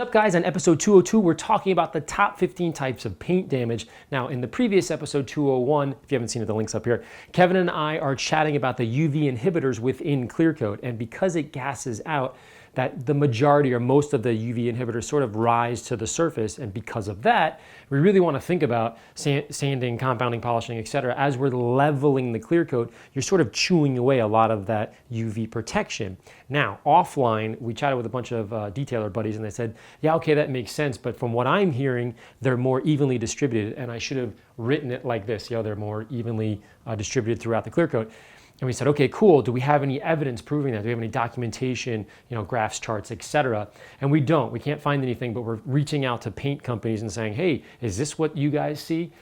What's up, guys? On episode 202, we're talking about the top 15 types of paint damage. Now, in the previous episode 201, if you haven't seen it, the link's up here, Kevin and I are chatting about the UV inhibitors within clear coat, and because it gases out, that the majority or most of the UV inhibitors sort of rise to the surface, and because of that, we really want to think about sanding, compounding, polishing, etc. As we're leveling the clear coat, you're sort of chewing away a lot of that UV protection. Now, offline, we chatted with a bunch of detailer buddies, and they said, yeah, okay, that makes sense, but from what I'm hearing, they're more evenly distributed, and I should have written it like this, they're more evenly distributed throughout the clear coat. And we said, okay, cool. Do we have any evidence proving that? Do we have any documentation, graphs, charts, etc.? And we don't. We can't find anything, but we're reaching out to paint companies and saying, hey, is this what you guys see?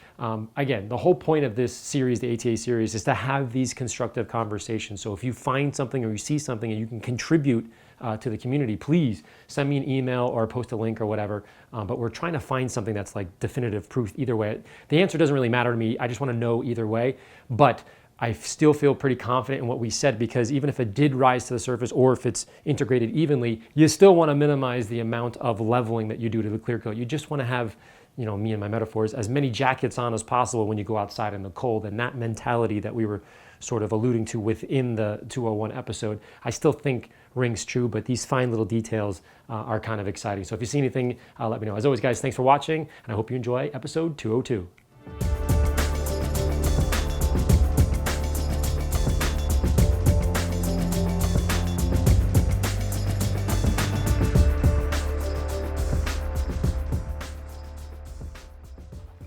Again, the whole point of this series, the ATA series, is to have these constructive conversations. So if you find something or you see something and you can contribute to the community, please send me an email or post a link or whatever. But we're trying to find something that's like definitive proof either way. The answer doesn't really matter to me. I just want to know either way. But I still feel pretty confident in what we said, because even if it did rise to the surface or if it's integrated evenly, you still want to minimize the amount of leveling that you do to the clear coat. You just want to have, me and my metaphors, as many jackets on as possible when you go outside in the cold, and that mentality that we were sort of alluding to within the 201 episode, I still think rings true, but these fine little details are kind of exciting. So if you see anything, let me know. As always, guys, thanks for watching, and I hope you enjoy episode 202.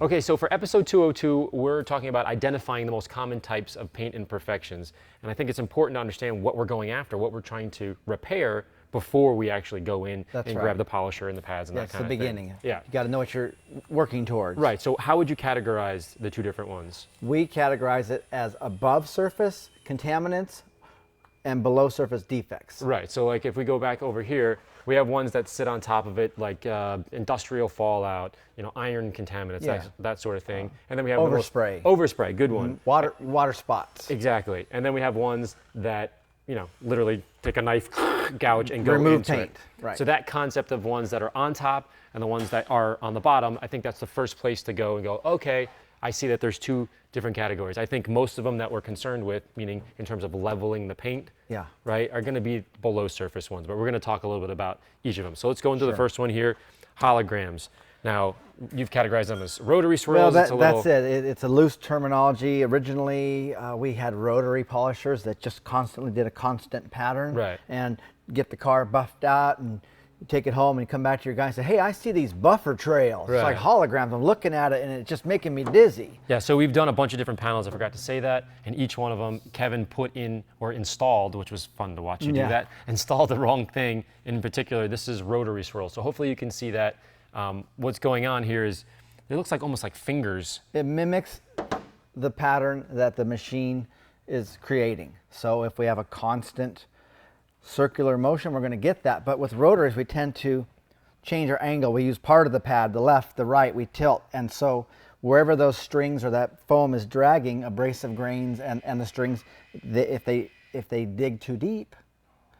Okay, so for episode 202, we're talking about identifying the most common types of paint imperfections. And I think it's important to understand what we're going after, what we're trying to repair before we actually go in grab the polisher and the pads and that kind of thing. That's the beginning. Yeah. You got to know what you're working towards. Right, so how would you categorize the two different ones? We categorize it as above surface contaminants and below surface defects. Right, so like if we go back over here, we have ones that sit on top of it, like industrial fallout, iron contaminants, that sort of thing. And then we have overspray. Overspray, good one. Water spots. Exactly. And then we have ones that, literally take a knife, gouge, and go remove into paint. it. Right. So that concept of ones that are on top and the ones that are on the bottom, I think that's the first place to go and go, okay, I see that there's two different categories. I think most of them that we're concerned with, meaning in terms of leveling the paint, right, are going to be below surface ones. But we're going to talk a little bit about each of them. So let's go into the first one here, holograms. Now, you've categorized them as rotary swirls. Well, that's it. It's a loose terminology. Originally, we had rotary polishers that just constantly did a constant pattern and get the car buffed out, and you take it home and you come back to your guy and say, hey, I see these buffer trails. It's like holograms. I'm looking at it and it's just making me dizzy. Yeah, so we've done a bunch of different panels. I forgot to say that. And each one of them, Kevin put in or installed, which was fun to watch you do that, installed the wrong thing. In particular, this is rotary swirl. So hopefully you can see that. What's going on here is, it looks like almost like fingers. It mimics the pattern that the machine is creating. So if we have a constant circular motion, we're going to get that. But with rotaries, we tend to change our angle. We use part of the pad, the left, the right, we tilt. And so wherever those strings or that foam is dragging, abrasive grains and the strings, if they dig too deep,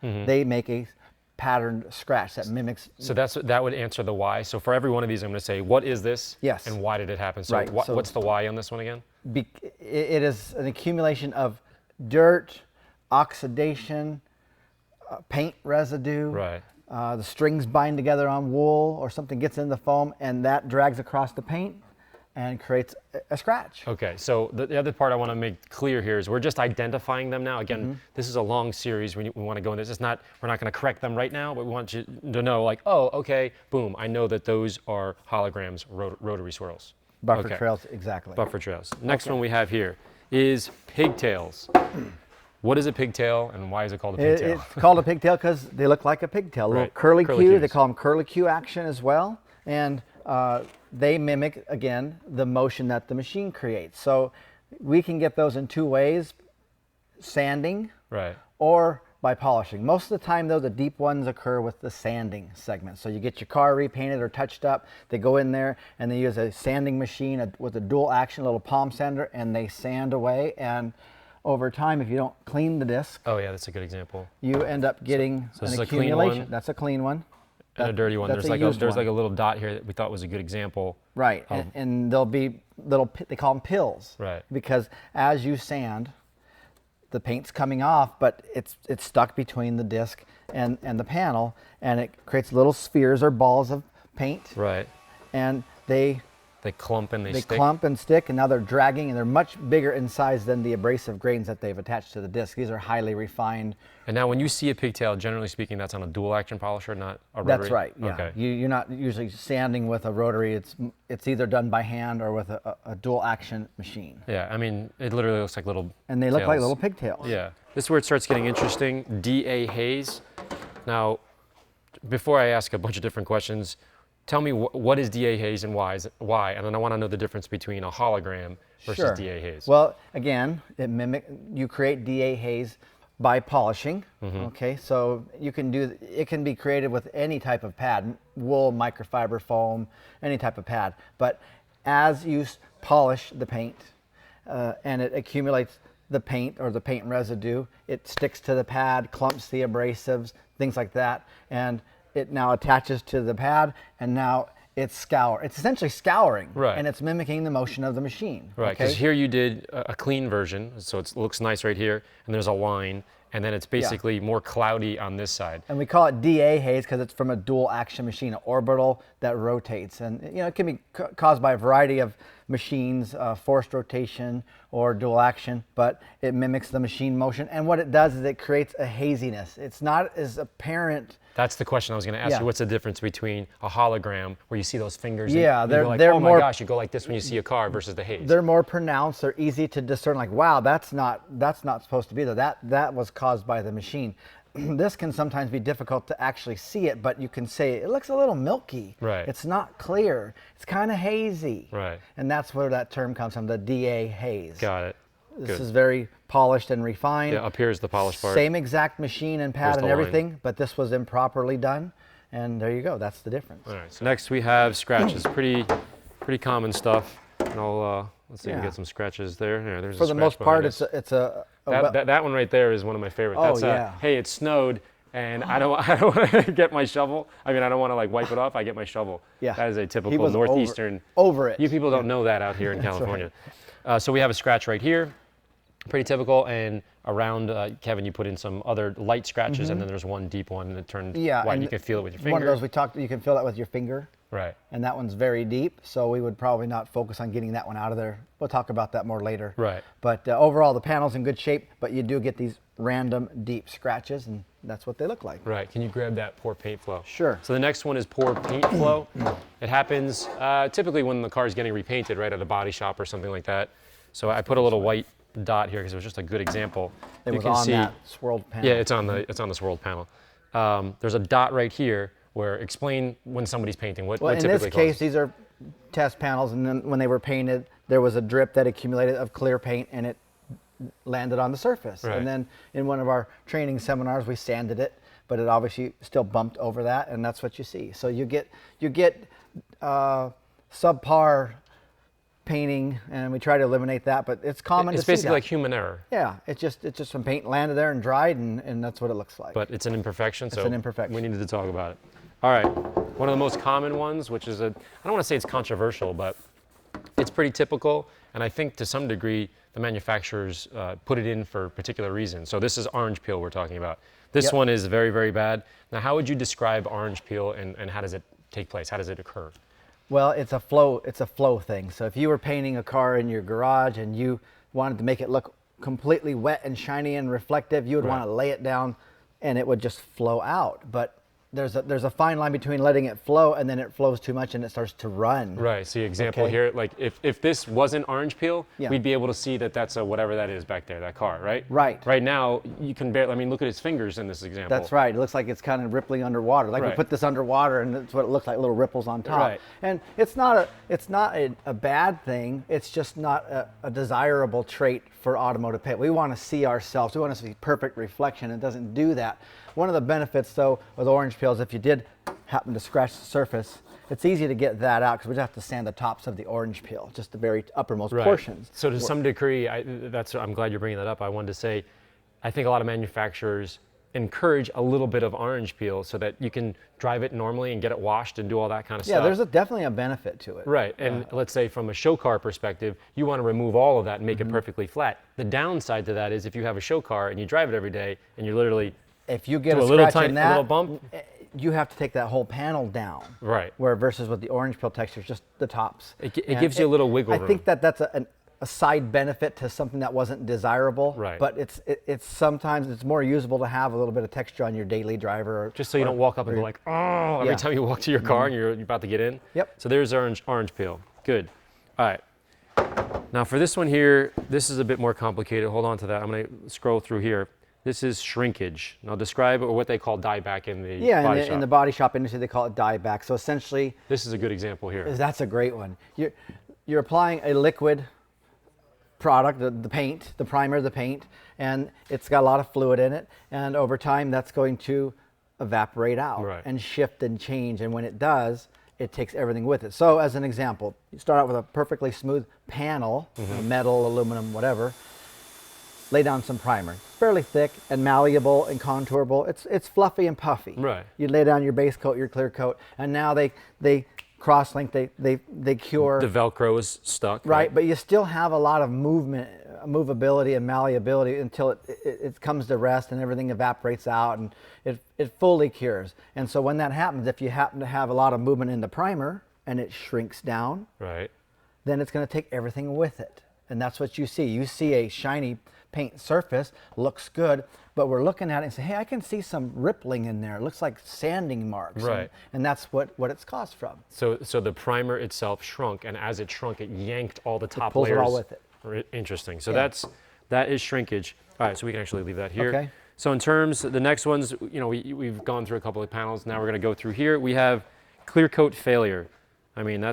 they make a patterned scratch that mimics. So that would answer the why. So for every one of these, I'm going to say, what is this? Yes. And why did it happen? So, what's the why on this one again? It is an accumulation of dirt, oxidation, paint residue, the strings bind together on wool or something gets in the foam, and that drags across the paint and creates a scratch. Okay, so the other part I want to make clear here is we're just identifying them now. Again, this is a long series. We want to go into this. We're not going to correct them right now, but we want you to know, like, oh, okay, boom, I know that those are holograms, rotary swirls. Buffer trails, exactly. Buffer trails. Next one we have here is pigtails. What is a pigtail, and why is it called a pigtail? It's called a pigtail because they look like a pigtail. A little curly Q. They call them curly Q action as well. And they mimic, again, the motion that the machine creates. So we can get those in two ways, sanding or by polishing. Most of the time, though, the deep ones occur with the sanding segment. So you get your car repainted or touched up. They go in there and they use a sanding machine with a dual action, little palm sander, and they sand away. And over time, if you don't clean the disc, oh yeah, that's a good example. You end up getting an accumulation. That's a clean one. And a dirty one. That's There's like a little dot here that we thought was a good example. Right, and there'll be little, they call them pills. Right. Because as you sand, the paint's coming off, but it's stuck between the disc and the panel, and it creates little spheres or balls of paint. Right. And they clump and they stick. They clump and stick, and now they're dragging, and they're much bigger in size than the abrasive grains that they've attached to the disc. These are highly refined. And now when you see a pigtail, generally speaking, that's on a dual action polisher, not a rotary? That's right, yeah. Okay. You're not usually sanding with a rotary. It's either done by hand or with a dual action machine. Yeah, I mean, it literally looks like little And they look like little pigtails. Yeah. This is where it starts getting interesting. DA haze. Now, before I ask a bunch of different questions, tell me what is DA haze and why? And then I want to know the difference between a hologram versus Sure. DA haze. Well, again, you create DA haze by polishing. Okay, so it can be created with any type of pad, wool, microfiber, foam, any type of pad. But as you polish the paint and it accumulates the paint or the paint residue, it sticks to the pad, clumps the abrasives, things like that, and it now attaches to the pad, and now it's essentially scouring, right. And it's mimicking the motion of the machine. Right, because here you did a clean version, so it looks nice right here, and there's a line, and then it's basically more cloudy on this side. And we call it DA haze because it's from a dual action machine, an orbital that rotates, and it can be caused by a variety of machines, forced rotation or dual action, but it mimics the machine motion, and what it does is it creates a haziness. It's not as apparent. That's the question I was going to ask you. What's the difference between a hologram where you see those fingers? Yeah, and you go like, they're oh more, my gosh, you go like this when you see a car versus the haze. They're more pronounced. They're easy to discern. Like, wow, that's not supposed to be there. That was caused by the machine. This can sometimes be difficult to actually see it, but you can say it looks a little milky. Right. It's not clear. It's kind of hazy. Right. And that's where that term comes from, the DA haze. Got it. This is very polished and refined. Yeah, up here is the polished part. Same exact machine and pad and everything, line. But this was improperly done. And there you go. That's the difference. All right. So next we have scratches. Pretty common stuff. And let's see if we get some scratches there. Yeah, there's For the most part, it's a that one right there is one of my favorites. Oh, That's yeah. Hey, it snowed, and I don't want to get my shovel. I mean, I don't want to like wipe it off. I get my shovel. Yeah. That is a He typical was northeastern. over it. You people don't know that out here in California. Right. So we have a scratch right here. Pretty typical, and around Kevin, you put in some other light scratches, and then there's one deep one that turned white. You can feel it with your finger. One of those we talked. You can feel that with your finger. Right. And that one's very deep, so we would probably not focus on getting that one out of there. We'll talk about that more later. Right. But overall, the panel's in good shape, but you do get these random deep scratches, and that's what they look like. Right. Can you grab that poor paint flow? Sure. So the next one is poor paint flow. It happens typically when the car is getting repainted, right, at a body shop or something like that. So I put a little white dot here because it was just a good example. It was on that swirled panel. Yeah, it's on the swirled panel. There's a dot right here where explain when somebody's painting. What typically in this case, these are test panels, and then when they were painted, there was a drip that accumulated of clear paint, and it landed on the surface. Right. And then in one of our training seminars, we sanded it, but it obviously still bumped over that, and that's what you see. So you get subpar painting, and we try to eliminate that, but it's common to see that. It's basically like human error. Yeah, it's just some paint landed there and dried, and that's what it looks like. But it's an imperfection, so an imperfection. We needed to talk about it. All right, one of the most common ones, which is I don't want to say it's controversial, but it's pretty typical, and I think to some degree the manufacturers put it in for particular reasons. So this is orange peel we're talking about. This one is very, very bad. Now, how would you describe orange peel, and how does it take place? How does it occur? Well, it's a flow thing. So if you were painting a car in your garage and you wanted to make it look completely wet and shiny and reflective, you would want to lay it down and it would just flow out. But there's a fine line between letting it flow and then it flows too much and it starts to run. Right. See, example here, like if this wasn't orange peel, we'd be able to see that that's a whatever that is back there, that car, right? Right. Right now, you can barely, I mean, look at his fingers in this example. That's right. It looks like it's kind of rippling underwater. Like we put this underwater and that's what it looks like, little ripples on top. Right. And it's not a bad thing. It's just not a desirable trait for automotive paint. We want to see ourselves. We want to see perfect reflection. It doesn't do that. One of the benefits, though, with orange peel is if you did happen to scratch the surface, it's easy to get that out because we just have to sand the tops of the orange peel, just the very uppermost portions. So to some degree, I'm glad you're bringing that up. I wanted to say, I think a lot of manufacturers encourage a little bit of orange peel so that you can drive it normally and get it washed and do all that kind of stuff. Yeah, there's definitely a benefit to it. Right, and let's say from a show car perspective, you want to remove all of that and make it perfectly flat. The downside to that is if you have a show car and you drive it every day and you literally if you get do a little scratch in that, little bump, you have to take that whole panel down. Right. Where versus with the orange peel texture, just the tops. It gives you a little wiggle room. I think that's a side benefit to something that wasn't desirable. Right. But it's sometimes it's more usable to have a little bit of texture on your daily driver. Just so you don't walk up and go like, oh, every time you walk to your car and you're about to get in. Yep. So there's orange peel. Good. All right. Now for this one here, this is a bit more complicated. Hold on to that. I'm going to scroll through here. This is shrinkage. Now describe or what they call dieback in the body shop. In the body shop industry, they call it dieback. So essentially, this is a good example here. That's a great one. You're applying a liquid product, the paint, the primer, the paint, and it's got a lot of fluid in it. And over time, that's going to evaporate out and shift and change. And when it does, it takes everything with it. So as an example, you start out with a perfectly smooth panel, metal, aluminum, whatever. Lay down some primer, fairly thick and malleable and contourable. It's fluffy and puffy. Right. You lay down your base coat, your clear coat, and now they cross-link, they cure. The Velcro is stuck. Right, but you still have a lot of movability and malleability until it comes to rest and everything evaporates out and it fully cures. And so when that happens, if you happen to have a lot of movement in the primer and it shrinks down, then it's going to take everything with it. And that's what you see. You see a shiny paint surface, looks good, but we're looking at it and say, hey, I can see some rippling in there. It looks like sanding marks. Right. And that's what it's caused from. So the primer itself shrunk, and as it shrunk, it yanked all the top pulls layers. it all with it. Interesting. So that is shrinkage. All right, so we can actually leave that here. Okay. So in terms, the next ones, we've gone through a couple of panels. Now we're going to go through here. We have clear coat failure. I mean,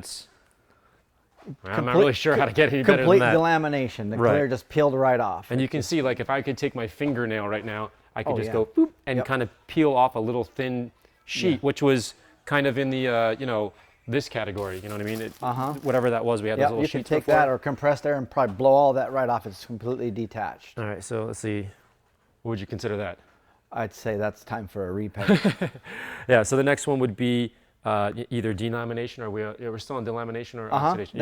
I'm not really sure how to get any better than that. Complete delamination. The clear just peeled right off. And you can see, like, if I could take my fingernail right now, I could just go boop and kind of peel off a little thin sheet, which was kind of in the, this category. You know what I mean? Whatever that was, we had those little sheets. You can take that or compressed air and probably blow all that right off. It's completely detached. All right, so let's see. What would you consider that? I'd say that's time for a repaint. Yeah, so the next one would be either delamination, or we're still on delamination or oxidation.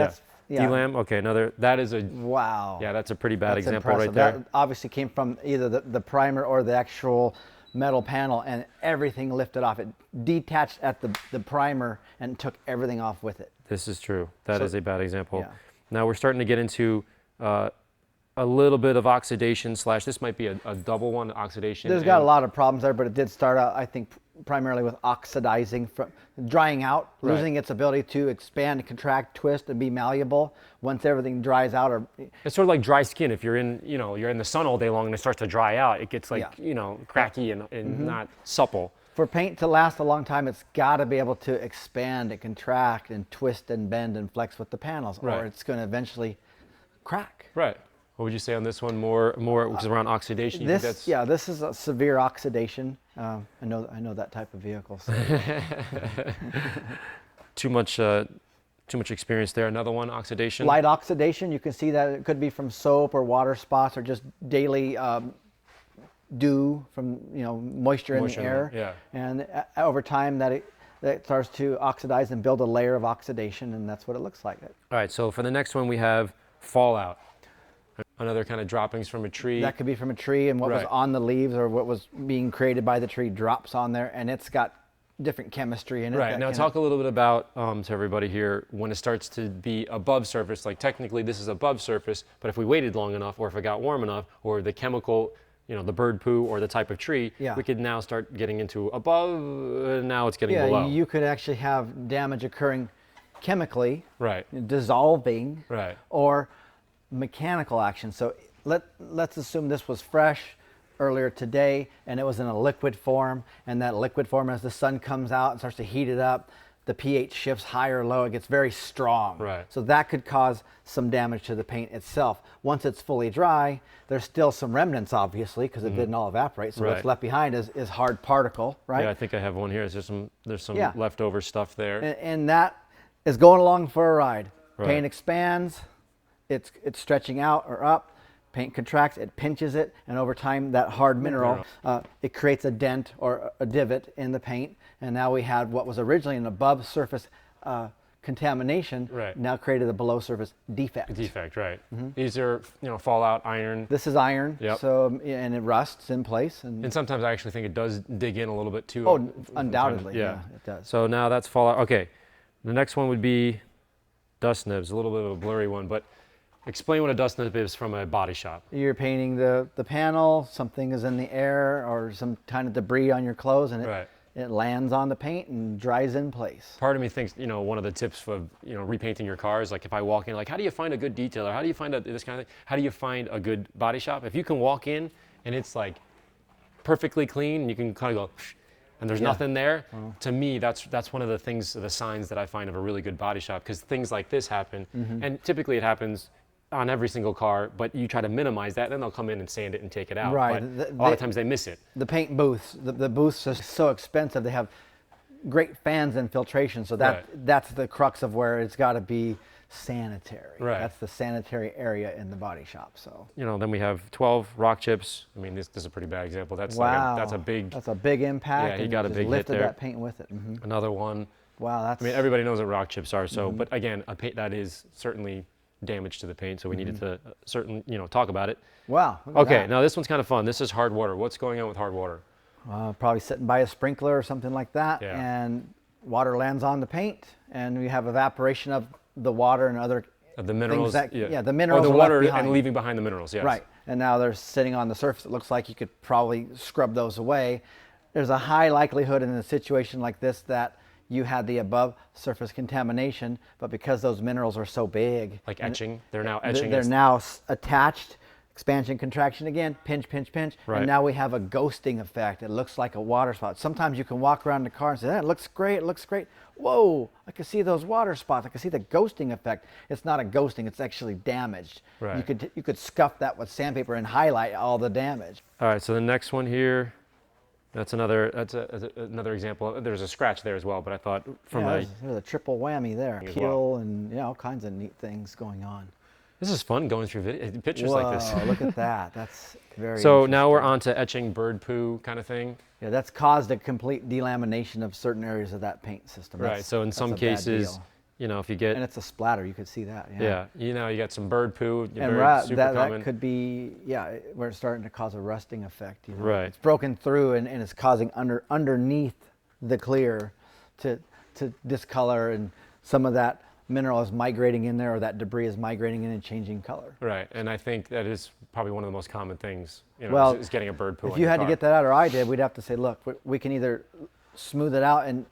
Delam. Okay, that is a wow. Yeah, that's a pretty bad example impressive. right there. That obviously came from either the primer or the actual metal panel, and everything lifted off. It detached at the primer and took everything off with it. This is true. That is a bad example. Yeah. Now we're starting to get into a little bit of oxidation / this might be a double one, oxidation. There's got a lot of problems there, but it did start out, I think, primarily with oxidizing, from drying out, losing its ability to expand, contract, twist, and be malleable. Once everything dries out, it's sort of like dry skin. If you're in, you're in the sun all day long and it starts to dry out, it gets like, cracky and not supple. For paint to last a long time, it's got to be able to expand and contract and twist and bend and flex with the panels, or it's going to eventually crack. Right. What would you say on this one? More was around oxidation. You think that's... this is a severe oxidation. I know that type of vehicle. So. Too much experience there. Another one, oxidation. Light oxidation. You can see that it could be from soap or water spots or just daily dew from moisture in the air. Yeah. And over time that starts to oxidize and build a layer of oxidation, and that's what it looks like. All right. So for the next one, we have fallout. Another kind of droppings from a tree. That could be from a tree, and what was on the leaves or what was being created by the tree drops on there, and it's got different chemistry in it. Right. Now talk a little bit about, to everybody here, when it starts to be above surface, like technically this is above surface, but if we waited long enough, or if it got warm enough, or the chemical, the bird poo or the type of tree, we could now start getting into above, now it's getting below. You could actually have damage occurring chemically, dissolving, or mechanical action. So let's assume this was fresh earlier today and it was in a liquid form, and that liquid form, as the sun comes out and starts to heat it up, the pH shifts higher or low, it gets very strong. So that could cause some damage to the paint itself. Once it's fully dry, there's still some remnants, obviously, because it didn't all evaporate. So what's left behind is hard particle, Yeah, I think I have one here. There's some leftover stuff there. And that is going along for a ride. Paint expands, it's stretching out or up, paint contracts, it pinches it, and over time that hard mineral, it creates a dent or a divot in the paint, and now we had what was originally an above surface contamination, now created a below surface defect. Defect, right. These are, fallout, iron. This is iron, so, and it rusts in place. And sometimes I actually think it does dig in a little bit too. Oh, undoubtedly, yeah, it does. So now that's fallout. Okay, the next one would be dust nibs, a little bit of a blurry one, but explain what a dust nib is from a body shop. You're painting the panel, something is in the air or some kind of debris on your clothes, and it lands on the paint and dries in place. Part of me thinks, one of the tips for, repainting your car is like if I walk in, like how do you find a good detailer? How do you find this kind of thing? How do you find a good body shop? If you can walk in and it's like perfectly clean and you can kind of go, and there's nothing there, to me, that's one of the things, the signs that I find of a really good body shop, because things like this happen, and typically it happens on every single car, but you try to minimize that, then they'll come in and sand it and take it out. Right. But a lot of times they miss it. The paint booths, the booths are so expensive. They have great fans and filtration, so that's the crux of where it's got to be sanitary. Right. That's the sanitary area in the body shop. So. Then we have 12 rock chips. I mean, this is a pretty bad example. That's that's a big. That's a big impact. Yeah, he got a big hit there. Lifted that paint with it. Another one. Wow, that's. I mean, everybody knows what rock chips are. So, but again, a paint that is certainly damage to the paint, so we needed to talk about it. Wow. Okay, now this one's kind of fun. This is hard water. What's going on with hard water? Probably sitting by a sprinkler or something like that, and water lands on the paint, and we have evaporation of the water and other the minerals. The minerals. The water left behind. and leaving behind the minerals. Yes. Right, and now they're sitting on the surface. It looks like you could probably scrub those away. There's a high likelihood in a situation like this that you had the above surface contamination, but because those minerals are so big, like etching, they're now etching. They're now attached. Expansion, contraction again, pinch, pinch, pinch, and now we have a ghosting effect. It looks like a water spot. Sometimes you can walk around the car and say, "That looks great, it looks great." Whoa, I can see those water spots. I can see the ghosting effect. It's not a ghosting; it's actually damaged. Right. You could scuff that with sandpaper and highlight all the damage. All right, so the next one here. That's another example. There's a scratch there as well, but I thought there's a triple whammy there. Peel and all kinds of neat things going on. This is fun going through pictures like this. Look at that. That's very So now we're on to etching bird poo kind of thing. Yeah, that's caused a complete delamination of certain areas of that paint system. Right, so in some cases, if you get... And it's a splatter, you could see that. Yeah, you got some bird poo. And that could be, where it's starting to cause a rusting effect. Right. It's broken through and it's causing underneath the clear to discolor, and some of that mineral is migrating in there, or that debris is migrating in and changing color. Right, and I think that is probably one of the most common things, is getting a bird poo. If you had to get that out, or I did, we'd have to say, look, we can either smooth it out and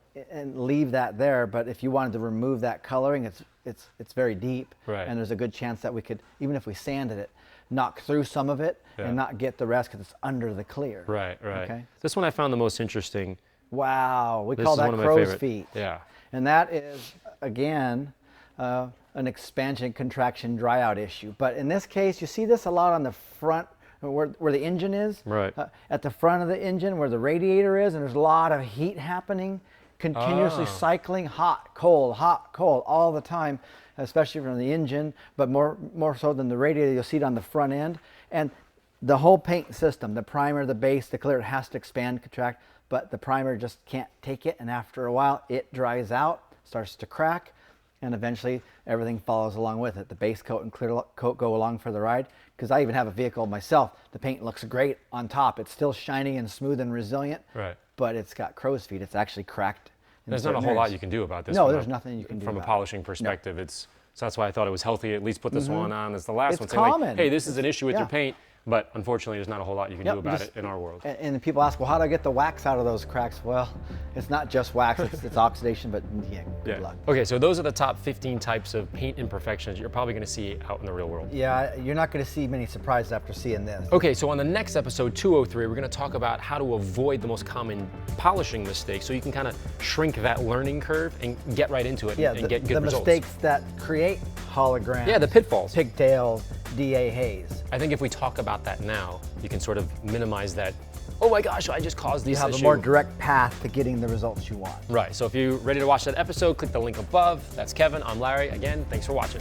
leave that there, but if you wanted to remove that coloring, it's very deep, and there's a good chance that we could, even if we sanded it, knock through some of it and not get the rest because it's under the clear. Right. Okay. This one I found the most interesting. Wow, we call that crow's feet. Yeah. And that is, again, an expansion, contraction, dry out issue. But in this case, you see this a lot on the front where the engine is. Right. At the front of the engine where the radiator is, and there's a lot of heat happening, continuously cycling, hot, cold, all the time, especially from the engine, but more so than the radiator. You'll see it on the front end. And the whole paint system, the primer, the base, the clear, it has to expand, contract, but the primer just can't take it, and after a while it dries out, starts to crack, and eventually everything follows along with it. The base coat and clear coat go along for the ride, because I even have a vehicle myself. The paint looks great on top. It's still shiny and smooth and resilient, but it's got crow's feet. It's actually cracked. There's not a whole lot you can do about this. No, there's nothing you can do from about a polishing perspective. No. So that's why I thought it was healthy. At least put this one on as the last one. It's common. Like, hey, this is an issue with your paint. But unfortunately, there's not a whole lot you can do about it in our world. And people ask, well, how do I get the wax out of those cracks? Well, it's not just wax, it's oxidation, but good luck. Okay, so those are the top 15 types of paint imperfections you're probably going to see out in the real world. Yeah, you're not going to see many surprises after seeing this. Okay, so on the next episode, 203, we're going to talk about how to avoid the most common polishing mistakes, so you can kind of shrink that learning curve and get right into it and get good results. The mistakes that create holograms. Yeah, the pitfalls. Pigtails, DA haze. I think if we talk about that now, you can sort of minimize that, oh my gosh, I just caused this issue. You have a more direct path to getting the results you want. Right, so if you're ready to watch that episode, click the link above. That's Kevin, I'm Larry. Again, thanks for watching.